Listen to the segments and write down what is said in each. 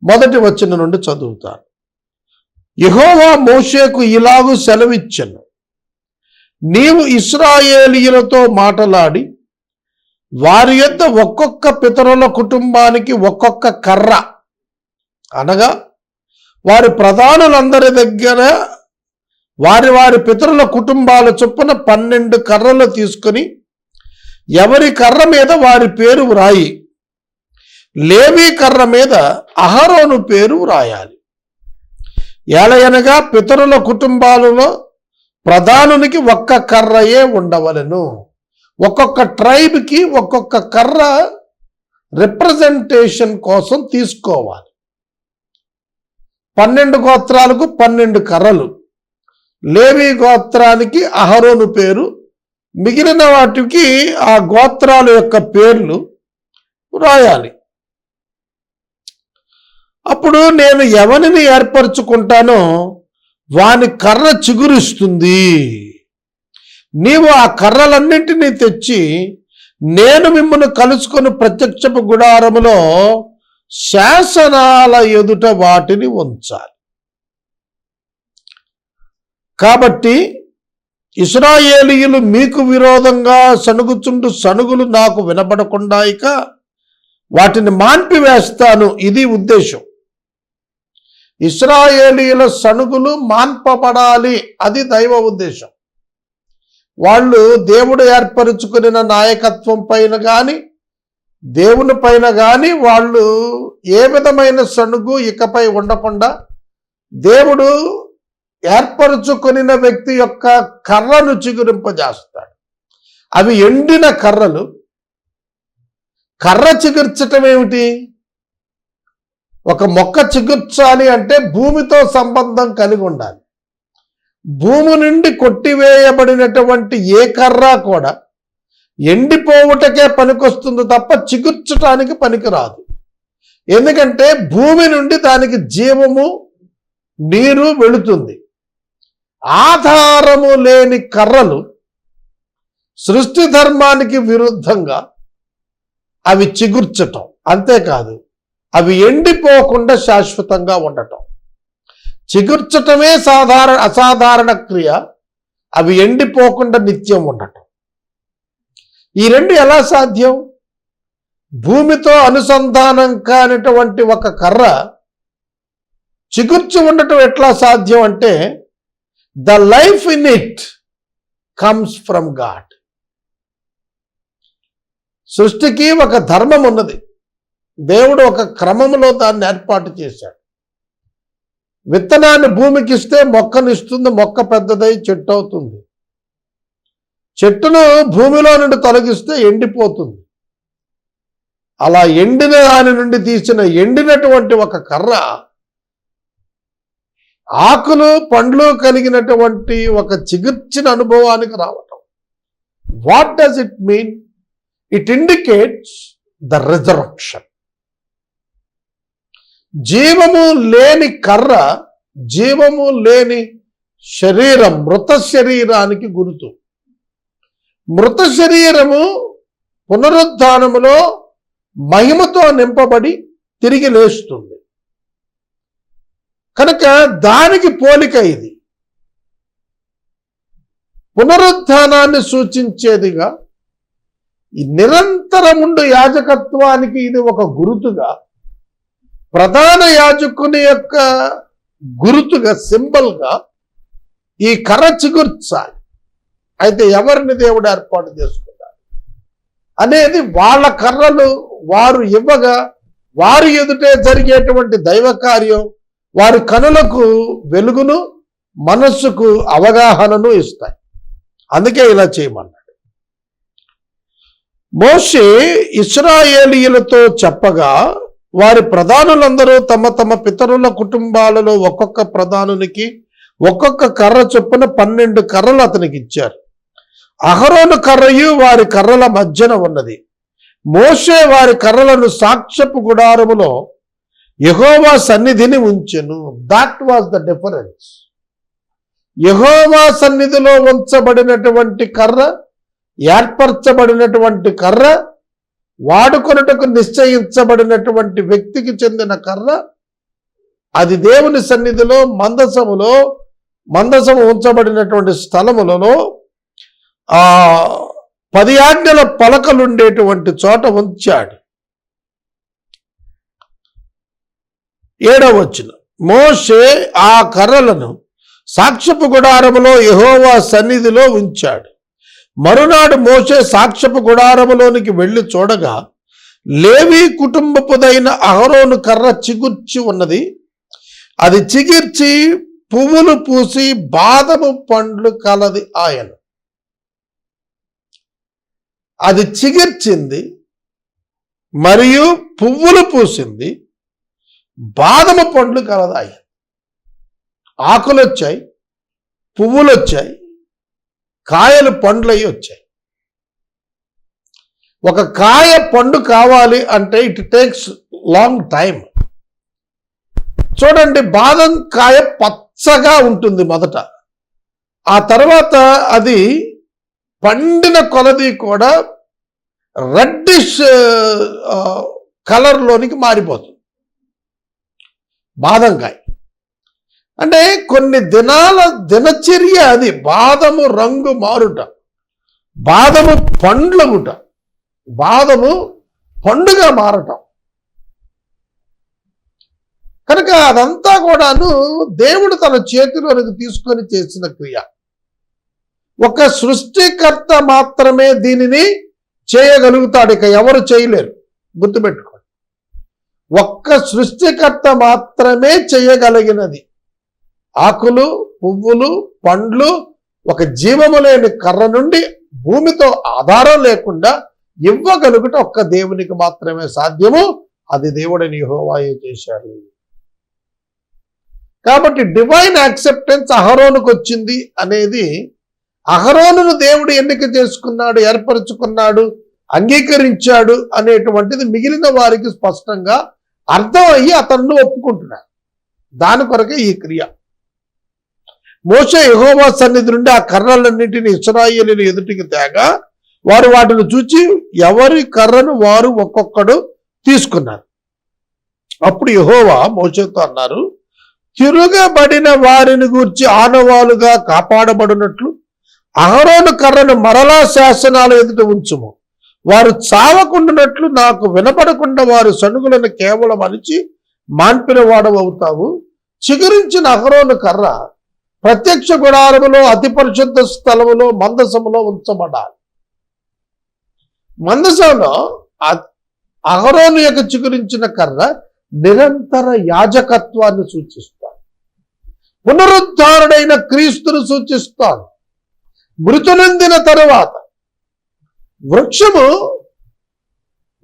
మొదటి వచనం నుండి చదువుతాను. యెహోవా మోషేకు ఇలాగు సెలవిచ్చెను, నీవు ఇశ్రాయేలీయులతో మాటలాడి వారి యొద్ద ఒక్కొక్క పితరుల కుటుంబానికి ఒక్కొక్క కర్ర, అనగా వారి ప్రధానులందరి దగ్గర వారి వారి పితరుల కుటుంబాల చొప్పున 12 కర్రలు తీసుకుని ఎవరి కర్ర మీద వారి పేరు వ్రాయి. లేవీ కర్ర మీద అహరోను పేరు వ్రాయాలి. ఏలయనగా పితరుల కుటుంబాలలో ప్రధానునికి ఒక్క కర్రయే ఉండవలెను. ఒక్కొక్క ట్రైబ్కి ఒక్కొక్క కర్ర రిప్రజెంటేషన్ కోసం తీసుకోవాలి. 12 గోత్రాలకు 12 కర్రలు. లేవీ గోత్రానికి అహరోను పేరు, మిగిలిన వాటికి ఆ గోత్రాల యొక్క పేర్లు రాయాలి. అప్పుడు నేను ఎవరిని ఏర్పరచుకుంటానో వాని కర్ర చిగురిస్తుంది. నీవు ఆ కర్రలన్నింటినీ తెచ్చి నేను మిమ్మల్ని కలుసుకొని ప్రత్యక్షపు గుడారములో శాసనాల ఎదుట వాటిని ఉంచాలి. కాబట్టి ఇశ్రాయేలీయులు మీకు విరోధంగా సణుగుచుండు సణుగులు నాకు వినపడకుండా ఇక వాటిని మాన్పివేస్తాను. ఇది ఉద్దేశం. ఇశ్రాయేలీయుల సణుగులు మాన్పబడాలి, అది దైవ ఉద్దేశం. వాళ్ళు దేవుడు ఏర్పరచుకున్న నాయకత్వం పైన కానీ దేవుని పైన కానీ వాళ్ళు ఏ విధమైన సణుగు ఇకపై ఉండకుండా దేవుడు ఏర్పరచుకొనిన వ్యక్తి యొక్క కర్రను చిగురింపజేస్తాడు. అవి ఎండిన కర్రలు. కర్ర చిగుర్చటం ఏమిటి? ఒక మొక్క చిగుర్చాలి అంటే భూమితో సంబంధం కలిగి ఉండాలి. భూమి నుండి కొట్టివేయబడినటువంటి ఏ కర్ర కూడా ఎండిపోవుటకే పనికొస్తుంది తప్ప చిగుర్చటానికి పనికిరాదు. ఎందుకంటే భూమి నుండి దానికి జీవము, నీరు వెళుతుంది. ఆధారము లేని కర్రలు సృష్టి ధర్మానికి విరుద్ధంగా అవి చిగుర్చటం, అంతేకాదు అవి ఎండిపోకుండా శాశ్వతంగా ఉండటం. చిగుర్చటమే అసాధారణ క్రియ, అవి ఎండిపోకుండా నిత్యం ఉండటం. ఈ రెండు ఎలా సాధ్యం? భూమితో అనుసంధానం కానిటువంటి ఒక కర్ర చిగుర్చి ఉండటం ఎట్లా సాధ్యం అంటే the life in it comes from God. సృష్టికి ఒక ధర్మం ఉన్నది. దేవుడు ఒక క్రమంలో దాన్ని ఏర్పాటు చేశాడు. విత్తనాన్ని భూమికి ఇస్తే మొక్కనిస్తుంది, మొక్క పెద్దదై చెట్టు అవుతుంది. చెట్టును భూమిలో నుండి తొలగిస్తే ఎండిపోతుంది. అలా ఎండిన దాని నుండి తీసిన ఎండినటువంటి ఒక కర్ర ఆకులు పండ్లు కలిగినటువంటి ఒక చిగుర్చిన అనుభవానికి రావటం. What does it mean? It indicates the resurrection. జీవము లేని కర్ర, జీవము లేని శరీరం మృత శరీరానికి గుర్తు. మృత శరీరము పునరుద్ధానములో మహిమతో నింపబడి తిరిగి లేస్తుంది. కనుక దానికి పోలిక ఇది. పునరుద్ధానాన్ని సూచించేదిగా, ఈ నిరంతరముండు యాజకత్వానికి ఇది ఒక గురుతుగా, ప్రధాన యాజకుని యొక్క గురుతుగా, సింబల్గా ఈ కర్ర చిగుర్చాలి. అయితే ఎవరిని దేవుడు ఏర్పాటు చేసుకున్నారు అనేది వాళ్ళ కర్రలు వారు ఇవ్వగా వారి ఎదుటే జరిగేటువంటి దైవ కార్యం వారి కనులకు వెలుగును, మనస్సుకు అవగాహనను ఇస్తాయి. అందుకే ఇలా చేయమన్నాడు. మోషే ఇశ్రాయేలీయులతో చెప్పగా వారి ప్రధానులందరూ తమ తమ పితరుల కుటుంబాలలో ఒక్కొక్క ప్రధానునికి ఒక్కొక్క కర్ర చొప్పున 12 కర్రలు అతనికి ఇచ్చారు. అహరోను కర్రయు వారి కర్రల మధ్యన ఉన్నది. మోషే వారి కర్రలను సాక్ష్యపు గుడారములో యెహోవా సన్నిధిని ఉంచెను. That was the difference. యెహోవా సన్నిధిలో ఉంచబడినటువంటి కర్ర, ఏర్పరచబడినటువంటి కర్ర, వాడుకొనుటకు నిశ్చయించబడినటువంటి వ్యక్తికి చెందిన కర్ర అది దేవుని సన్నిధిలో మందసము ఉంచబడినటువంటి స్థలములలో 10 ఆజ్ఞల పలకలుండేటువంటి చోట ఉంచాడు. 7వ వచనం, మోషే ఆ కర్రలను సాక్ష్యపు గుడారములో యెహోవా సన్నిధిలో ఉంచాడు. మరునాడు మోషే సాక్ష్యపు గుడారములోనికి వెళ్ళి చూడగా లేవి కుటుంబపుదైన అహరోను కర్ర చిగుర్చి ఉన్నది. అది చిగిర్చి పువ్వులు పూసి బాదము పండ్లు కలది ఆయన. అది చిగిర్చింది మరియు పువ్వులు పూసింది, బాదము పండ్లు కలది ఆయన. ఆకులు వచ్చాయి, పువ్వులు వచ్చాయి, కాయలు పండ్లు అయి వచ్చాయి. ఒక కాయ పండు కావాలి అంటే ఇట్ టేక్స్ లాంగ్ టైం. చూడండి, బాదం కాయ పచ్చగా ఉంటుంది మొదట, ఆ తర్వాత అది పండిన కొలది కూడా రెడ్డిష్ కలర్లోనికి మారిపోతుంది బాదంకాయ. అంటే కొన్ని దినాల దినచర్య అది, బాదము రంగు మారుట, బాదము పండ్లగుట, బాదము పండుగ మారటం. కనుక అదంతా కూడాను దేవుడు తన చేతిలోనికి తీసుకొని చేసిన క్రియ. ఒక సృష్టికర్త మాత్రమే దీనిని చేయగలుగుతాడు, ఇక ఎవరు చేయలేరు. గుర్తుపెట్టుకోండి, ఒక్క సృష్టికర్త మాత్రమే చేయగలిగినది. ఆకులు, పువ్వులు, పండ్లు ఒక జీవము లేని కర్ర నుండి భూమితో ఆధారం లేకుండా ఇవ్వగలుగుట ఒక్క దేవునికి మాత్రమే సాధ్యము. అది దేవుడని యెహోవాయే చేశాడు. కాబట్టి డివైన్ యాక్సెప్టెన్స్ అహరోనుకు వచ్చింది అనేది, అహరోనును దేవుడు ఎన్నిక చేసుకున్నాడు, ఏర్పరచుకున్నాడు, అంగీకరించాడు అనేటువంటిది మిగిలిన వారికి స్పష్టంగా అర్థమయ్యి అతన్ని ఒప్పుకుంటున్నాడు. దాని కొరకే ఈ క్రియ. మోషే యెహోవా సన్నిధి నుండి ఆ కర్రలన్నింటినీ ఇశ్రాయేలీయుల ఎదుటికి తేగా వారు వాటిని చూచి ఎవరి కర్రను వారు ఒక్కొక్కడు తీసుకున్నారు. అప్పుడు యెహోవా మోషేతో అన్నారు, తిరుగబడిన వారిని గూర్చి ఆనవాలుగా కాపాడబడినట్లు అహరోను కర్రను మరలా శాసనాల ఎదుట ఉంచుము. వారు చావకుండానట్లు నాకు వినపడకుండా వారి సనుగులను కేవలం అణిచి మాన్పిన వాడవవుతావు. చిగురించిన అహరోను కర్ర ప్రత్యక్ష గుడారములో అతి పరిశుద్ధ స్థలములో మందసములో ఉంచబడాలి. మందసంలో అహరోను యొక్క చిగురించిన కర్ర నిరంతర యాజకత్వాన్ని సూచిస్తాడు. పునరుద్ధారుడైన క్రీస్తును సూచిస్తాడు. మృతునందిన తరువాత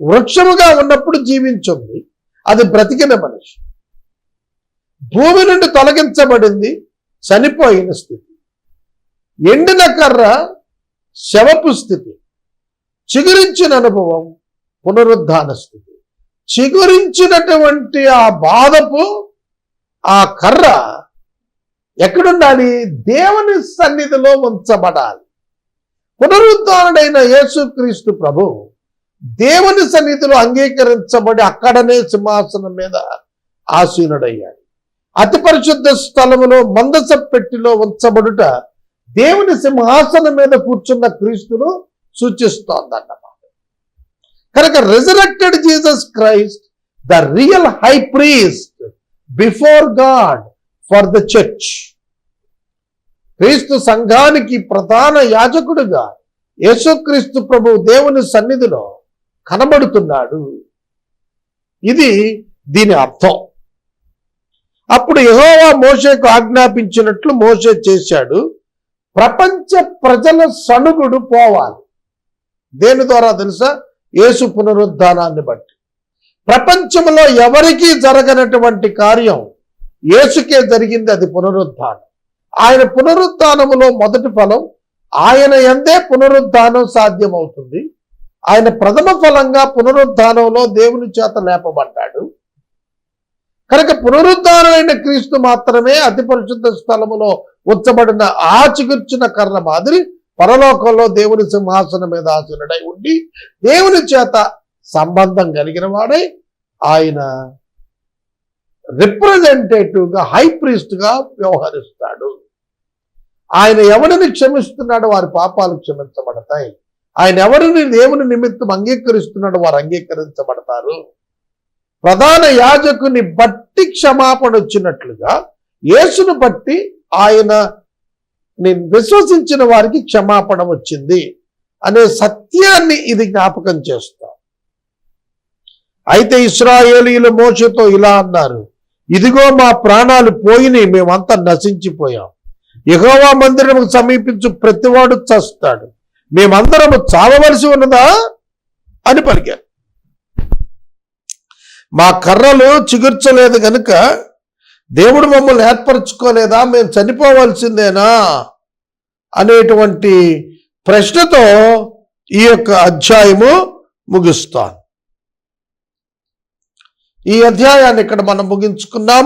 వృక్షముగా ఉన్నప్పుడు జీవించింది, అది బ్రతికిన మనిషి. భూమి నుండి తొలగించబడింది, చనిపోయిన స్థితి. ఎండిన కర్ర శవపు స్థితి. చిగురించిన అనుభవం పునరుద్ధాన స్థితి. చిగురించినటువంటి ఆ బాధపు ఆ కర్ర ఎక్కడుండాలి? దేవుని సన్నిధిలో ఉంచబడాలి. పునరుద్ధారుడైన యేసుక్రీస్తు ప్రభు దేవుని సన్నిధిలో అంగీకరించబడి అక్కడనే సింహాసనం మీద ఆసీనుడయ్యాడు. అతి పరిశుద్ధ స్థలములో మందస పెట్టిలో ఉంచబడుట దేవుని సింహాసనం మీద కూర్చున్న క్రీస్తును సూచిస్తోందన్నమాట. కనుక resurrected Jesus Christ, the real high priest before God for the church. క్రీస్తు సంఘానికి ప్రధాన యాజకుడుగా యేసుక్రీస్తు ప్రభు దేవుని సన్నిధిలో కనబడుతున్నాడు. ఇది దీని అర్థం. అప్పుడు యెహోవా మోషేకు ఆజ్ఞాపించినట్లు మోషే చేశాడు. ప్రపంచ ప్రజల సణుగుడు పోవాలి. దేని ద్వారా తెలుసా? యేసు పునరుద్ధానాన్ని బట్టి. ప్రపంచంలో ఎవరికీ జరగనటువంటి కార్యం యేసుకే జరిగింది, అది పునరుద్ధానం. ఆయన పునరుద్ధానములో మొదటి ఫలం, ఆయన యందే పునరుద్ధానం సాధ్యమవుతుంది. ఆయన ప్రథమ ఫలంగా పునరుద్ధానంలో దేవుని చేత లేపబడ్డాడు. కనుక పునరుద్ధానమైన క్రీస్తు మాత్రమే అతి పరిశుద్ధ స్థలములో ఉంచబడిన ఆ చిగుర్చిన కర్ర మాదిరి పరలోకంలో దేవుని సింహాసనం మీద ఆసీనుడై ఉండి దేవుని చేత సంబంధం కలిగిన వాడై ఆయన రిప్రజెంటేటివ్గా హై ప్రీస్ట్గా వ్యవహరిస్తాడు. ఆయన ఎవరిని క్షమిస్తున్నాడో వారి పాపాలు క్షమించబడతాయి. ఆయన ఎవరిని దేవుని నిమిత్తం అంగీకరిస్తున్నాడో వారు అంగీకరించబడతారు. ప్రధాన యాజకుని బట్టి క్షమాపణ వచ్చినట్లుగా యేసును బట్టి ఆయన విశ్వసించిన వారికి క్షమాపణ వచ్చింది అనే సత్యాన్ని ఇది జ్ఞాపకం చేస్తాం. అయితే ఇశ్రాయేలీయులు మోషేతో ఇలా అన్నారు, ఇదిగో మా ప్రాణాలు పోయినాయి, మేమంతా నశించిపోయాం. యెహోవా మందిరముకు సమీపించు ప్రతివాడు చస్తాడు, మేమందరము చావవలసి ఉన్నదా అని పలికారు. మా కర్రలు చిగుర్చలేదు గనుక దేవుడు మమ్మల్ని ఏర్పరచుకోలేదా, మేము చనిపోవలసిందేనా అనేటువంటి ప్రశ్నతో ఈ యొక్క అధ్యాయము ముగిస్తాను. ఈ అధ్యాయాన్ని ఇక్కడ మనం ముగించుకున్నాం.